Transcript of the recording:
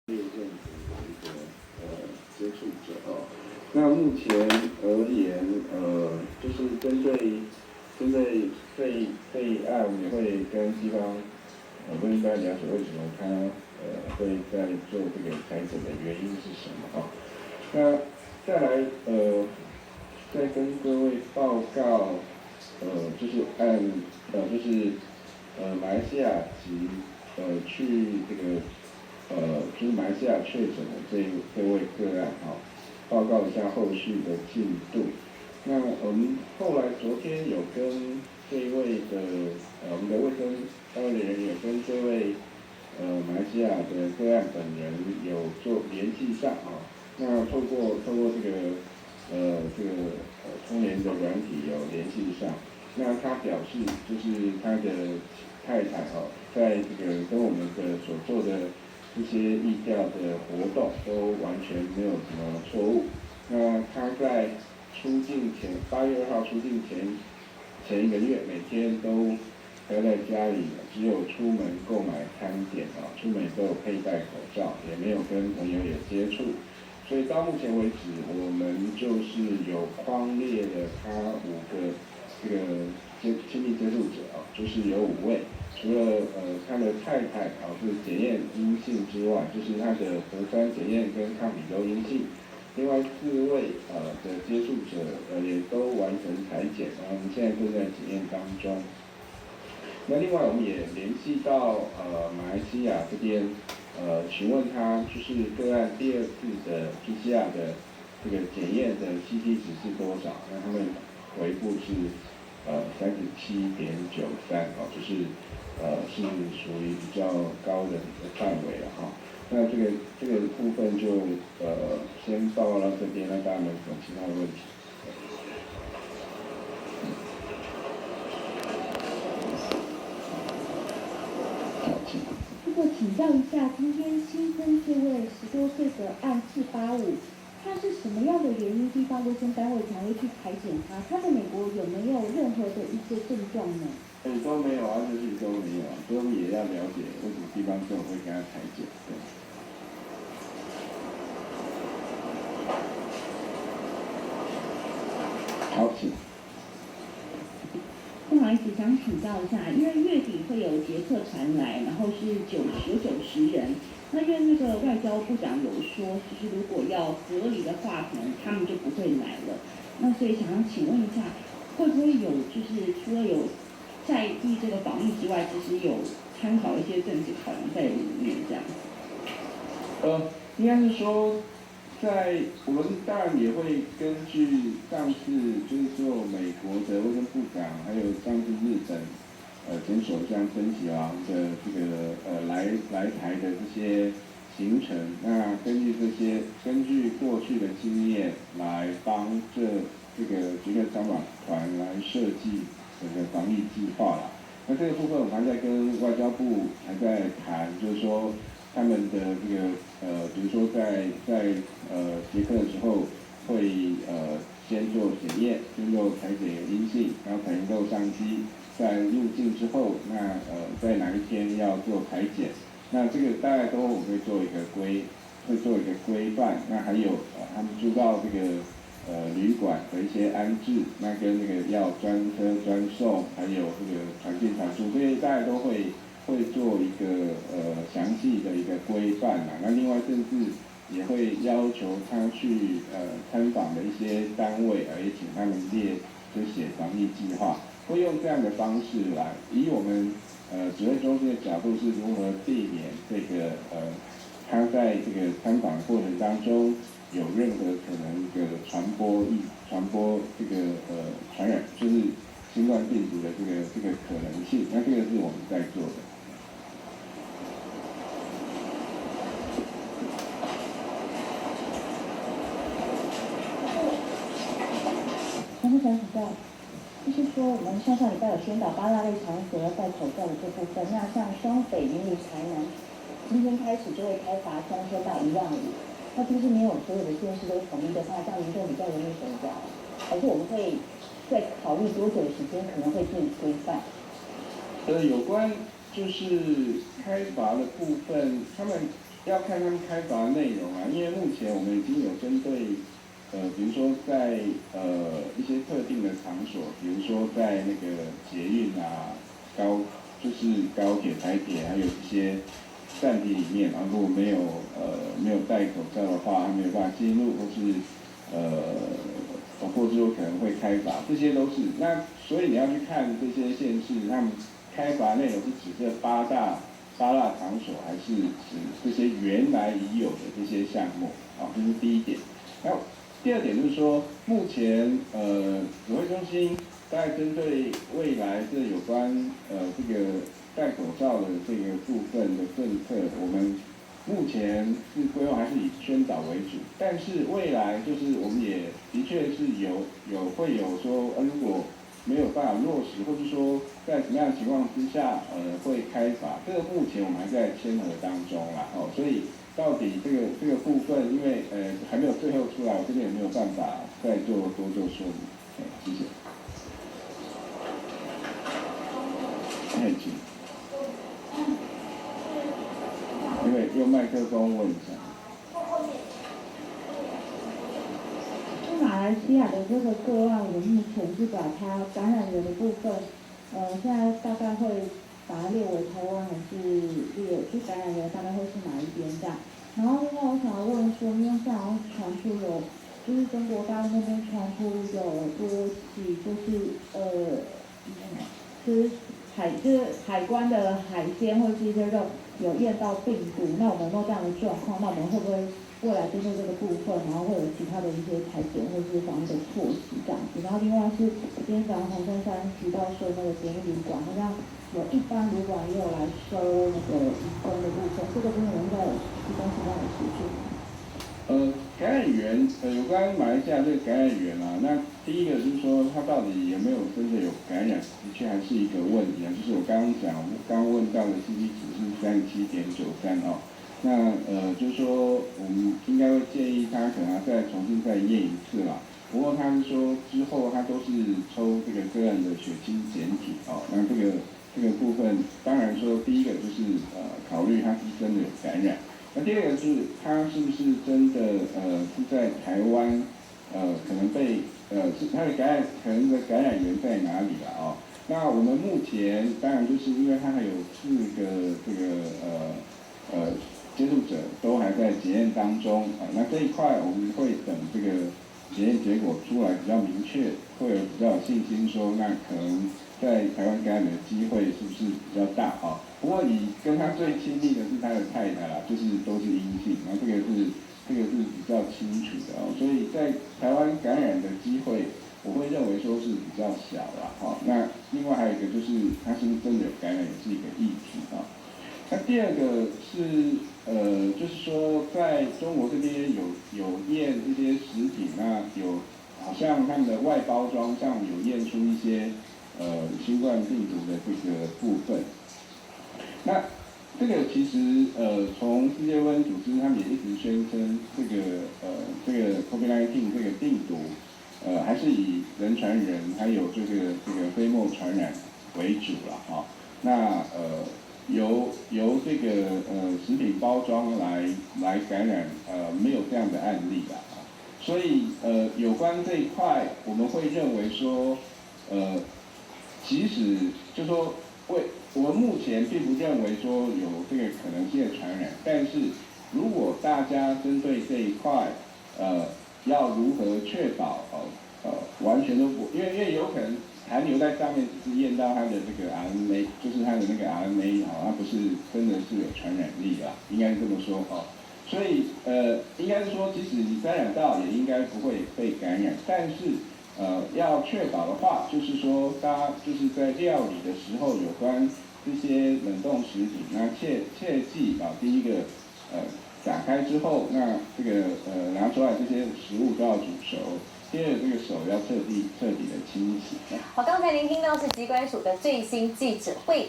业政府的一个接触者哦。那目前而言，就是针对这一案，我们也会跟地方问大家了解为什么他会在做这个裁剪的原因是什么哦。那再来再跟各位报告就是就是马来西亚及去这个就是马来西亚确诊的这位个案哈，报告一下后续的进度。那我们后来昨天有跟这一位的我们的卫生单位的人员跟这位马来西亚的个案本人有做联系上啊。那透过这个通联的软体有联系上。那他表示就是他的太太在这个跟我们的所做的这些疫调的活动都完全没有什么错误。那他在出境前8月2号出境前一个月，每天都待在家里，只有出门购买餐点出门都有佩戴口罩，也没有跟朋友有接触。所以到目前为止，我们就是有匡列了他5个这个亲密接触者就是有5位，除了他的太太是检验阴性之外，就是他的核酸检验跟抗体都阴性。另外4位的接触者也都完成采检，然后我们现在正在检验当中。那另外我们也联系到马来西亚这边，询问他就是个案第2次的 PCR 的这个检验的 CT 值是多少？那他们回复是37.93就是是属于比较高的一个范围了哈。那这个部分就先报告到这边，那大家有其他的问题？如果请教一下，今天新增这位10多岁的案485，他是什么样的原因，地方卫生单位才会去采检他？他在美国有没有任何的一些症状呢？都没有就是都没有所以我们也要了解为什么地方政府会给他采检。好，请。不好意思，想请教一下，因为月底会有捷克传来，然后是有90人。那因为那个外交部长有说，就是如果要隔离的话，可能他们就不会来了。那所以想要请问一下，会不会有就是除了有在地这个防疫之外，其实有参考一些政治考量在里面这样子？应该是说，我们当然也会根据上次就是说美国的卫生部长，还有上次日本前首相森喜朗的这个来台的这些行程，那根据过去的经验来帮这个捷克参访团来设计整个防疫计划啦。那这个部分我们还在跟外交部还在谈，就是说他们的这个比如说在捷克的时候会先做检验，先做采检阴性，然后才能够上机。在入境之后，那在哪一天要做采检？那这个大概都我们会做一个规范。那还有他们住到这个旅馆的一些安置，那跟那个要专车专送，还有这个传进传出，这些大家都会做一个详细的一个规范啊。那另外甚至也会要求他去参访的一些单位，也请他们就写防疫计划，会用这样的方式来，以我们指挥中心的角度是如何避免这个他在这个参访过程当中有任何可能的传播这个传染，就是新冠病毒的这个可能性。那这个是我们在做的。想请教，就是说我们上礼拜有宣导8大类场所要戴口罩的这部分，那像双北、云林、台南，今天开始就会开罚单车到1万5。那是不是没有所有的县市都统一的话，这样民众比较容易手脚？还是我们会再考虑多久时间可能会做规范？有关就是开罚的部分，他们要看他们开罚的内容啊，因为目前我们已经有针对，比如说在一些特定的场所，比如说在那个捷运啊、就是高铁、台铁，还有一些站体里面，然后如果没有戴口罩的话，他没有办法进入，或者说可能会开罚，这些都是。那所以你要去看这些县市，他们开罚内容是指这八大场所，还是指这些原来已有的这些项目？啊，这是第一点。那第二点就是说，目前指挥中心在针对未来这有关这个戴口罩的这个部分的政策，我们目前是规划还是以宣导为主，但是未来就是我们也的确是会有说，如果没有办法落实，或者说在什么样的情况之下，会开罚，这个目前我们还在签核当中啦，所以到底这个部分，因为还没有最后出来，我这边也没有办法再多做说明，谢谢。太紧。因为用麦克风问一下。马来西亚的这个个案，我目前是把它感染源的部分，现在大概会把它列为台湾还是就感染源大概会是哪一边这样。然后另外我想要问说，因为现在传出就是中国大陆那边传出有多起就是海关的海鲜或者是一些肉有验到病毒，那我们有没有这样的状况？那我们会不会未来针对这个部分，然后会有其他的一些裁剪或是防疫的措施这样子？然后另外是今天早上黄珊珊提到说那个检疫旅馆，好像有一般旅馆也有来收那个移工的部分，这个部分能够提供什么样的协助？感染源，有关马来西亚这个感染源啊，那第一个就是说，它到底有没有真的有感染，的确还是一个问题啊。就是我刚问到的 CT 值是37.93哦，那就是说我们应该会建议他可能要重新再验一次啦。不过他是说之后他都是抽这个个案的血清检体哦，那这个部分当然说第一个就是考虑他是真的有感染。那第二个是，他是不是真的是在台湾可能是他的可能的感染源在哪里啦哦？那我们目前当然就是因为他还有4个这个接触者都还在检验当中啊，那这一块我们会等这个检验结果出来比较明确，会有比较有信心说那可能在台湾感染的机会是不是比较大啊？不过你跟他最亲密的是他的太太啦，就是都是阴性，然后这个是比较清楚的哦，所以在台湾感染的机会，我会认为说是比较小啦，哈。那另外还有一个就是他是不是真的有感染，也是一个议题啊。那第二个是就是说在中国这边有验这些食品啊，好像他们的外包装上有验出一些新冠病毒的这个部分。那这个其实从世界卫生组织他们也一直宣称这个 COVID-19 这个病毒还是以人传人还有这个飞沫传染为主啦哈。那由这个食品包装来感染没有这样的案例啦。所以有关这一块我们会认为说即使就说我们目前并不认为说有这个可能性的传染，但是如果大家针对这一块，要如何确保完全都不，因为有可能残留在上面只是验到它的这个 RNA， 就是它的那个 RNA 它不是真的是有传染力啦，应该这么说哦。所以应该是说，即使你感染到，也应该不会被感染，但是要确保的话，就是说，大家就是在料理的时候，有关这些冷冻食品，那切记啊，第一个打开之后，那这个拿出来这些食物都要煮熟，第二个这个手要彻底的清洗。好，刚才您听到是疾管署的最新记者会。